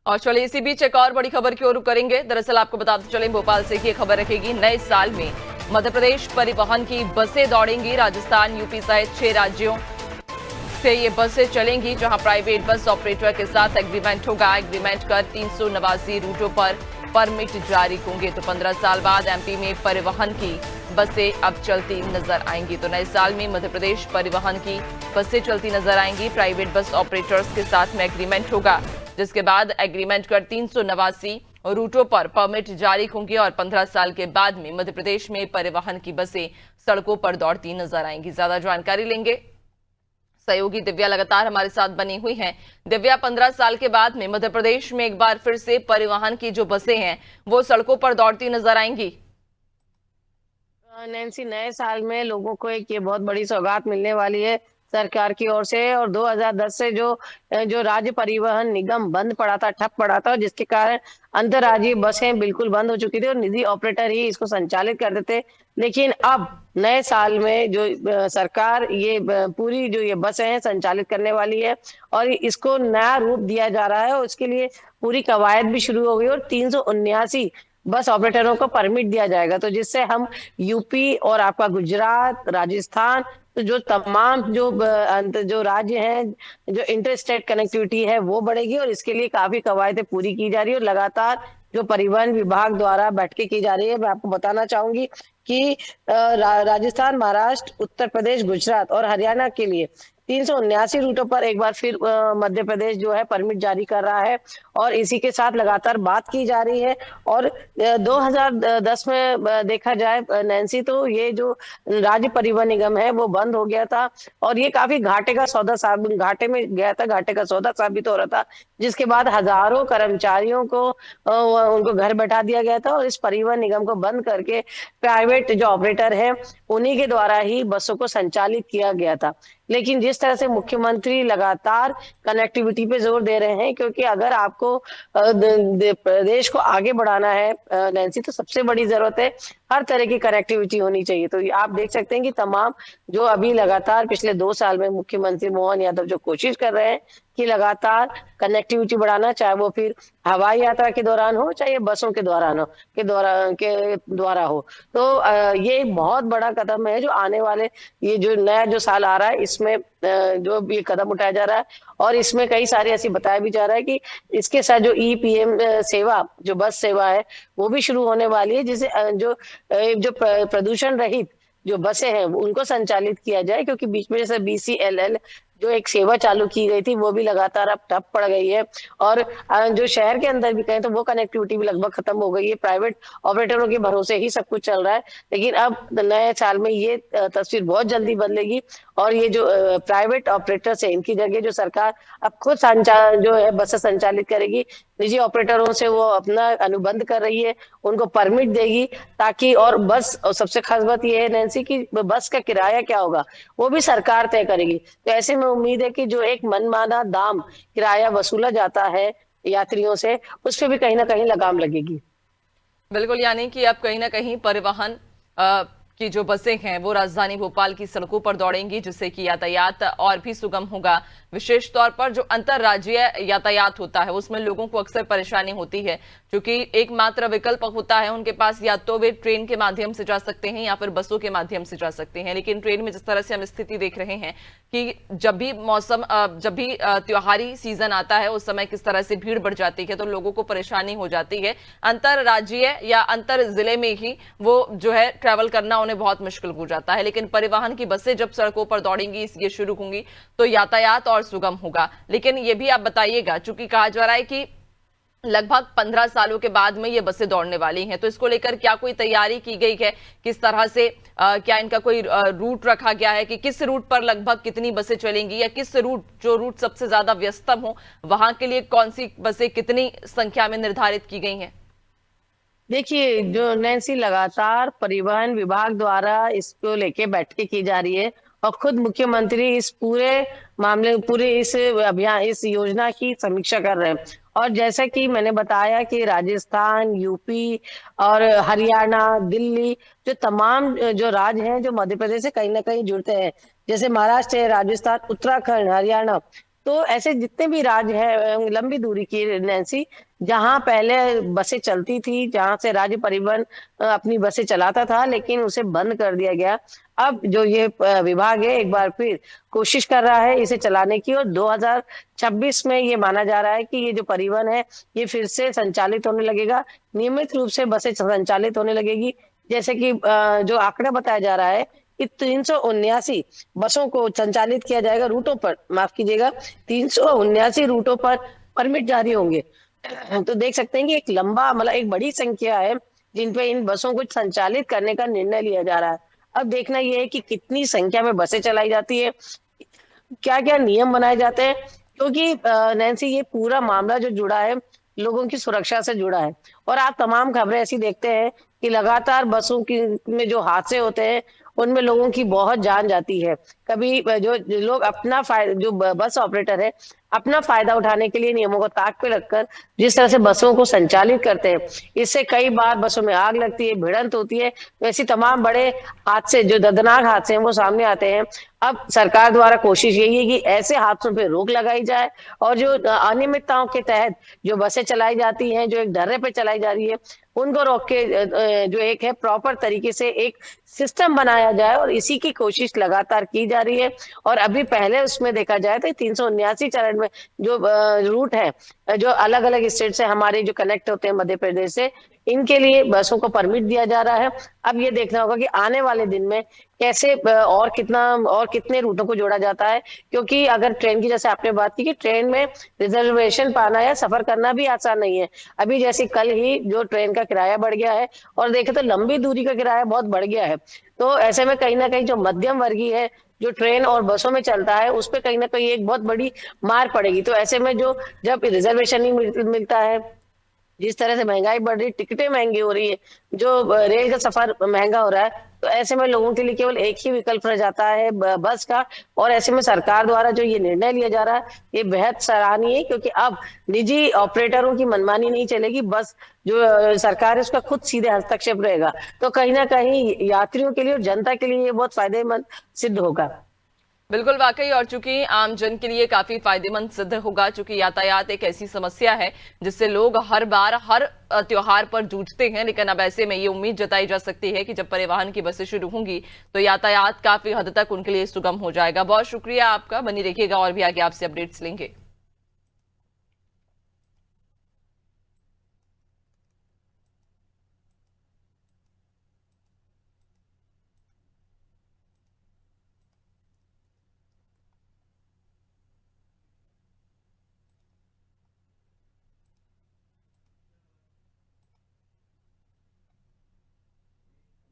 और चलिए इसी बीच एक और बड़ी खबर की ओर रुख करेंगे। दरअसल आपको बताते चले भोपाल से की खबर रखेगी। नए साल में मध्य प्रदेश परिवहन की बसें दौड़ेंगी। राजस्थान, यूपी सहित 6 राज्यों से ये बसें चलेंगी, जहां प्राइवेट बस ऑपरेटर के साथ एग्रीमेंट होगा। एग्रीमेंट कर 389 रूटों पर परमिट जारी होंगे। तो 15 साल बाद एमपी में परिवहन की बसें अब चलती नजर आएंगी। तो नए साल में मध्य प्रदेश परिवहन की बसें चलती नजर आएंगी। प्राइवेट बस ऑपरेटर्स के साथ में एग्रीमेंट होगा, जिसके बाद एग्रीमेंट कर 389 रूटों पर परमिट जारी होंगे और 15 साल के बाद में मध्य प्रदेश में परिवहन की बसें सड़कों पर दौड़ती नजर आएंगी। ज्यादा जानकारी लेंगे, सहयोगी दिव्या लगातार हमारे साथ बनी हुई हैं। दिव्या, 15 साल के बाद में मध्य प्रदेश में एक बार फिर से परिवहन की जो बसें हैं वो सड़कों पर दौड़ती नजर आएंगी। नैन्सी, नए साल में लोगों को एक ये बहुत बड़ी सौगात मिलने वाली है सरकार की ओर से। और 2010 से जो जो राज्य परिवहन निगम बंद पड़ा था, ठप पड़ा था, जिसके कारण अंतर्राज्यीय बसें बिल्कुल बंद हो चुकी थी और निजी ऑपरेटर ही इसको संचालित करते थे। लेकिन अब नए साल में जो सरकार ये पूरी जो ये बसें हैं संचालित करने वाली है और इसको नया रूप दिया जा रहा है और उसके लिए पूरी कवायद भी शुरू हो गई और 379 बस ऑपरेटरों को परमिट दिया जाएगा। तो जिससे हम यूपी और आपका गुजरात, राजस्थान, तो जो तमाम जो राज्य हैं, जो इंटर स्टेट कनेक्टिविटी है वो बढ़ेगी और इसके लिए काफी कवायदें पूरी की जा रही है और लगातार जो परिवहन विभाग द्वारा बैठकें की जा रही है। मैं आपको बताना चाहूंगी कि राजस्थान, महाराष्ट्र, उत्तर प्रदेश, गुजरात और हरियाणा के लिए 379 रूटों पर एक बार फिर मध्य प्रदेश जो है परमिट जारी कर रहा है और इसी के साथ लगातार बात की जा रही है। और 2010 में देखा जाए नैन्सी, तो ये जो राज्य परिवहन निगम है वो बंद हो गया था और ये काफी घाटे में गया था, घाटे का सौदा साबित हो रहा था, जिसके बाद हजारों कर्मचारियों को उनको घर बैठा दिया गया था और इस परिवहन निगम को बंद करके प्राइवेट जो ऑपरेटर है उन्हीं के द्वारा ही बसों को संचालित किया गया था। लेकिन जिस तरह से मुख्यमंत्री लगातार कनेक्टिविटी पे जोर दे रहे हैं, क्योंकि अगर आपको प्रदेश को आगे बढ़ाना है नैन्सी, तो सबसे बड़ी जरूरत है हर तरह की कनेक्टिविटी होनी चाहिए। तो आप देख सकते हैं कि तमाम जो अभी लगातार पिछले 2 साल में मुख्यमंत्री मोहन यादव जो कोशिश कर रहे हैं कि लगातार कनेक्टिविटी बढ़ाना, चाहे वो फिर हवाई यात्रा के दौरान हो, चाहे बसों के दौरान हो, के द्वारा हो, तो ये बहुत बड़ा कदम है जो आने वाले ये जो नया जो साल आ रहा है इसमें जो ये कदम उठाया जा रहा है। और इसमें कई सारे ऐसी बताया भी जा रहा है कि इसके साथ जो ईपीएम सेवा, जो बस सेवा है वो भी शुरू होने वाली है, जिसे जो प्रदूषण रहित जो बसें हैं उनको संचालित किया जाए, क्योंकि बीच में जैसे बीसीएलएल जो एक सेवा चालू की गई थी वो भी लगातार अब ठप पड़ गई है और जो शहर के अंदर भी कहें तो वो कनेक्टिविटी भी लगभग खत्म हो गई है। प्राइवेट ऑपरेटरों के भरोसे ही सब कुछ चल रहा है। लेकिन अब नए साल में ये तस्वीर बहुत जल्दी बदलेगी और ये जो प्राइवेट ऑपरेटर्स है इनकी जगह जो सरकार अब खुद जो है बसें संचालित करेगी। निजी ऑपरेटरों से वो अपना अनुबंध कर रही है, उनको परमिट देगी ताकि, और सबसे खास बात ये है नैन्सी की बस का किराया क्या होगा वो भी सरकार तय करेगी। तो ऐसे में उम्मीद है कि जो एक मनमाना दाम किराया वसूला जाता है यात्रियों से, उस पर भी कहीं ना कहीं लगाम लगेगी। बिल्कुल, यानी कि अब कहीं ना कहीं परिवहन की जो बसें हैं वो राजधानी भोपाल की सड़कों पर दौड़ेंगी, जिससे कि यातायात और भी सुगम होगा। विशेष तौर पर जो अंतरराज्यीय यातायात होता है उसमें लोगों को अक्सर परेशानी होती है, क्योंकि एकमात्र विकल्प होता है उनके पास, या तो वे ट्रेन के माध्यम से जा सकते हैं या फिर बसों के माध्यम से जा सकते हैं। लेकिन ट्रेन में जिस तरह से हम स्थिति देख रहे हैं कि जब भी त्योहारी सीजन आता है उस समय किस तरह से भीड़ बढ़ जाती है, तो लोगों को परेशानी हो जाती है। अंतरराज्यीय या अंतर जिले में ही वो जो है ट्रैवल करना उन्हें बहुत मुश्किल हो जाता है। लेकिन परिवहन की बसें जब सड़कों पर दौड़ेंगी, ये शुरू होंगी, तो यातायात और सुगम होगा। लेकिन ये भी आप बताइएगा, चूंकि कहा जा रहा है कि लगभग 15 सालों के बाद में ये बसें दौड़ने वाली हैं, तो इसको लेकर क्या कोई तैयारी की गई है? किस तरह से क्या इनका कोई रूट रखा गया है कि किस रूट पर लगभग कितनी बसें चलेंगी, या किस जो रूट सबसे ज्यादा व्यस्तम हो वहां के लिए कौन सी बसें कितनी संख्या में निर्धारित की गई हैं? देखिए, जो नैन्सी लगातार परिवहन विभाग द्वारा इसको लेके बैठकें की जा रही है और खुद मुख्यमंत्री इस पूरे मामले, पूरे इस अभियान, इस योजना की समीक्षा कर रहे हैं। और जैसा कि मैंने बताया कि राजस्थान, यूपी और हरियाणा, दिल्ली, जो तमाम जो राज्य हैं जो मध्य प्रदेश से कहीं ना कहीं जुड़ते हैं, जैसे महाराष्ट्र है, राजस्थान, उत्तराखंड, हरियाणा, तो ऐसे जितने भी राज्य है लंबी दूरी की नैन्सी, जहाँ पहले बसें चलती थी, जहाँ से राज्य परिवहन अपनी बसें चलाता था, लेकिन उसे बंद कर दिया गया। अब जो ये विभाग है एक बार फिर कोशिश कर रहा है इसे चलाने की, और 2026 में ये माना जा रहा है कि ये जो परिवहन है ये फिर से संचालित होने लगेगा, नियमित रूप से बसें संचालित होने लगेगी। जैसे कि जो आंकड़ा बताया जा रहा है कि 379 बसों को संचालित किया जाएगा रूटों पर, माफ कीजिएगा, 379 रूटों पर परमिट जारी होंगे। तो देख सकते हैं कि एक लंबा मतलब एक बड़ी संख्या है जिन पे इन बसों को संचालित करने का निर्णय लिया जा रहा है। अब देखना यह है कि कितनी संख्या में बसें चलाई जाती है, क्या-क्या नियम बनाए जाते हैं, क्योंकि नैन्सी ये पूरा मामला जो जुड़ा है, लोगों की सुरक्षा से जुड़ा है। और आप तमाम खबरें ऐसी देखते हैं कि लगातार बसों की में जो हादसे होते हैं, उनमें लोगों की बहुत जान जाती है। कभी जो लोग अपना जो बस ऑपरेटर है, अपना फ़ायदा उठाने के लिए नियमों को ताक पे रखकर जिस तरह से बसों को संचालित करते हैं, इससे कई बार बसों में आग लगती है, भिड़ंत होती है। तो ऐसी तमाम बड़े हादसे, जो दर्दनाक हादसे हैं, वो सामने आते हैं। अब सरकार द्वारा कोशिश यही है कि ऐसे हादसों पे रोक लगाई जाए, और जो अनियमितताओं के तहत जो बसें चलाई जाती हैं, जो एक ढर्रे पे चलाई जा रही है, उनको रोक के जो एक है प्रॉपर तरीके से एक सिस्टम बनाया जाए, और इसी की कोशिश लगातार की जा रही है। और अभी पहले उसमें देखा जाए तो 379 चरण में जो रूट है, जो अलग-अलग स्टेट से हमारे जो कनेक्ट होते हैं मध्य प्रदेश से, इनके लिए बसों को परमिट दिया जा रहा है। अब ये देखना होगा कि आने वाले दिन में कैसे और कितना और कितने रूटों को जोड़ा जाता है, क्योंकि अगर ट्रेन की जैसे आपने बात की कि ट्रेन में रिजर्वेशन पाना या सफर करना भी आसान नहीं है। अभी जैसे कल ही जो ट्रेन का किराया बढ़ गया है, और देखें तो लंबी दूरी का किराया बहुत बढ़ गया है। तो ऐसे में कहीं न कहीं जो मध्यम वर्गीय है, जो ट्रेन और बसों में चलता है, उस पे कहीं न कहीं एक बहुत बड़ी मार पड़ेगी। तो ऐसे में जो जब रिजर्वेशन नहीं मिलता है, जिस तरह से महँगाई बढ़ रही है, टिकटें महँगी हो रही है, जो रेल का सफ़र महँगा हो रहा है, तो ऐसे में लोगों के लिए केवल एक ही विकल्प रह जाता है बस का। और ऐसे में सरकार द्वारा जो ये निर्णय लिया जा रहा है, ये बेहद सराहनीय है, क्योंकि अब निजी ऑपरेटरों की मनमानी नहीं चलेगी, बस जो सरकार है उसका खुद सीधे हस्तक्षेप रहेगा। तो कहीं न कहीं यात्रियों के लिए और जनता के लिए ये बहुत फ़ायदेमंद सिद्ध होगा। बिल्कुल वाकई, और चूंकि आम जन के लिए काफी फायदेमंद सिद्ध होगा, चूंकि यातायात एक ऐसी समस्या है जिससे लोग हर बार हर त्योहार पर जूझते हैं। लेकिन अब ऐसे में ये उम्मीद जताई जा सकती है कि जब परिवहन की बसें शुरू होंगी तो यातायात काफी हद तक उनके लिए सुगम हो जाएगा। बहुत शुक्रिया आपका, बनी रखिएगा और भी आगे आपसे अपडेट्स लेंगे।